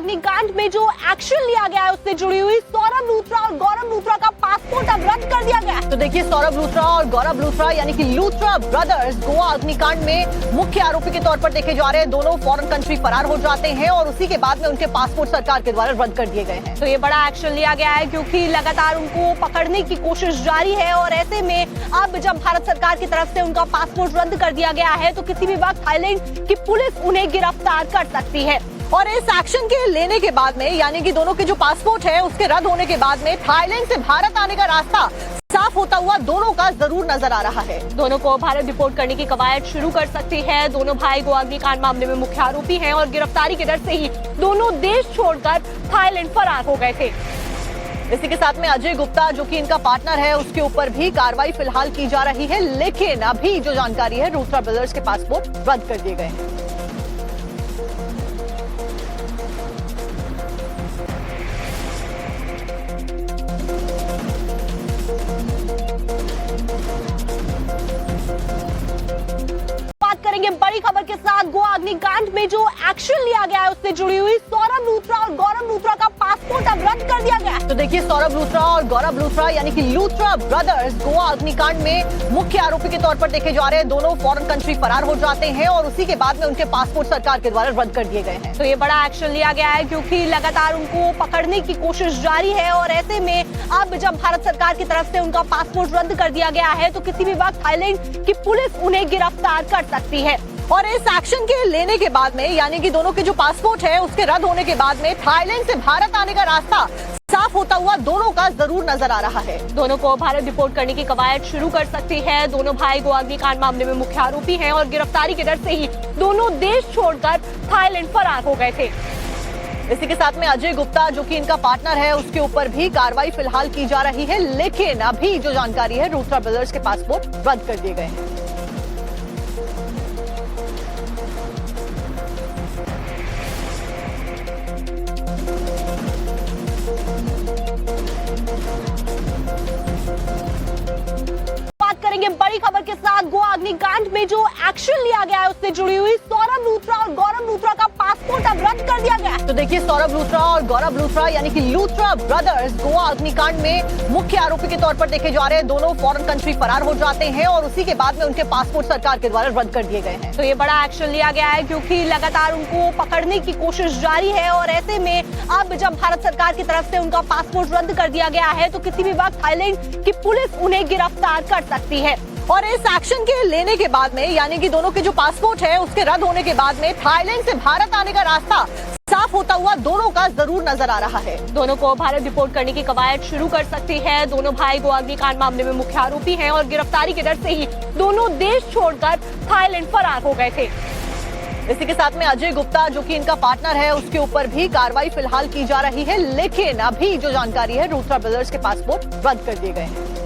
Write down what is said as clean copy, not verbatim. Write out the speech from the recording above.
अग्निकांड में जो एक्शन लिया गया है उससे जुड़ी हुई सौरभ लूथरा और गौरव लूथरा का पासपोर्ट अब रद्द कर दिया गया है। तो देखिए, सौरभ लूथरा और गौरव लूथरा यानी कि लूथरा ब्रदर्स गोवा अग्निकांड में मुख्य आरोपी के तौर पर देखे जा रहे हैं। दोनों फॉरेन कंट्री फरार हो जाते हैं और उसी के बाद में उनके पासपोर्ट सरकार के द्वारा रद्द कर दिए गए हैं। तो ये बड़ा एक्शन लिया गया है क्योंकि लगातार उनको पकड़ने की कोशिश जारी है और ऐसे में अब जब भारत सरकार की तरफ से उनका पासपोर्ट रद्द कर दिया गया है तो किसी भी वक्त थाईलैंड की पुलिस उन्हें गिरफ्तार कर सकती है। और इस एक्शन के लेने के बाद में यानी कि दोनों के जो पासपोर्ट है उसके रद्द होने के बाद में थाईलैंड से भारत आने का रास्ता साफ होता हुआ दोनों का जरूर नजर आ रहा है। दोनों को भारत डिपोर्ट करने की कवायद शुरू कर सकती है। दोनों भाई गोवा अग्निकांड मामले में मुख्य आरोपी हैं और गिरफ्तारी के डर से ही दोनों देश छोड़कर थाईलैंड फरार हो गए थे। इसी के साथ में अजय गुप्ता जो कि इनका पार्टनर है उसके ऊपर भी कार्रवाई फिलहाल की जा रही है, लेकिन अभी जो जानकारी है लूथरा ब्रदर्स के पासपोर्ट रद्द कर दिए गए हैं। करेंगे बड़ी खबर के साथ गोवा अग्निकांड में जो एक्शन लिया गया है उससे जुड़ी हुई सौरभ लूथरा और गौरव लूथरा का पासपोर्ट अब रद्द कर दिया गया है। तो देखिए, सौरभ लूथरा और गौरव लूथरा यानी कि लूथरा ब्रदर्स गोवा अग्निकांड में मुख्य आरोपी के तौर पर देखे जा रहे हैं। दोनों फॉरेन कंट्री फरार हो जाते हैं और उसी के बाद में उनके पासपोर्ट सरकार के द्वारा रद्द कर दिए गए हैं। तो ये बड़ा एक्शन लिया गया है क्योंकि लगातार उनको पकड़ने की कोशिश जारी है और ऐसे में अब जब भारत सरकार की तरफ से उनका पासपोर्ट रद्द कर दिया गया है तो किसी भी वक्त थाईलैंड की पुलिस उन्हें गिरफ्तार कर सकती है। और इस एक्शन के लेने के बाद में यानी कि दोनों के जो पासपोर्ट है उसके रद्द होने के बाद में थाईलैंड से भारत आने का रास्ता साफ होता हुआ दोनों का जरूर नजर आ रहा है। दोनों को भारत डिपोर्ट करने की कवायद शुरू कर सकती है। दोनों भाई गोवा अग्निकांड मामले में मुख्य आरोपी हैं और गिरफ्तारी के डर से ही दोनों देश छोड़कर थाईलैंड फरार हो गए थे। इसी के साथ में अजय गुप्ता जो कि इनका पार्टनर है उसके ऊपर भी कार्रवाई फिलहाल की जा रही है, लेकिन अभी जो जानकारी है लूथरा ब्रदर्स के पासपोर्ट रद्द कर दिए गए हैं। करेंगे बड़ी खबर के साथ गोवा अग्निकांड में जो एक्शन लिया गया है उससे जुड़ी हुई सौरभ लूथरा और गौरव लूथरा का पासपोर्ट अब रद्द कर दिया गया है। तो देखिए, सौरभ लूथरा और गौरव लूथरा यानी कि लूथरा ब्रदर्स गोवा अग्निकांड में मुख्य आरोपी के तौर पर देखे जा रहे हैं। दोनों फॉरेन कंट्री फरार हो जाते हैं और उसी के बाद में उनके पासपोर्ट सरकार के द्वारा रद्द कर दिए गए हैं। तो ये बड़ा एक्शन लिया गया है क्योंकि लगातार उनको पकड़ने की कोशिश जारी है और ऐसे में अब जब भारत सरकार की तरफ से उनका पासपोर्ट रद्द कर दिया गया है तो किसी भी वक्त थाईलैंड की पुलिस उन्हें गिरफ्तार कर सकती है। और इस एक्शन के लेने के बाद में यानी कि दोनों के जो पासपोर्ट है उसके रद्द होने के बाद में थाईलैंड से भारत आने का रास्ता साफ होता हुआ दोनों का जरूर नजर आ रहा है। दोनों को भारत डिपोर्ट करने की कवायद शुरू कर सकती है। दोनों भाई गोवा अग्निकांड मामले में मुख्य आरोपी हैं और गिरफ्तारी के डर से ही दोनों देश छोड़कर थाईलैंड फरार हो गए थे। इसी के साथ में अजय गुप्ता जो कि इनका पार्टनर है उसके ऊपर भी कार्रवाई फिलहाल की जा रही है, लेकिन अभी जो जानकारी है लूथरा ब्रदर्स के पासपोर्ट रद्द कर दिए गए हैं।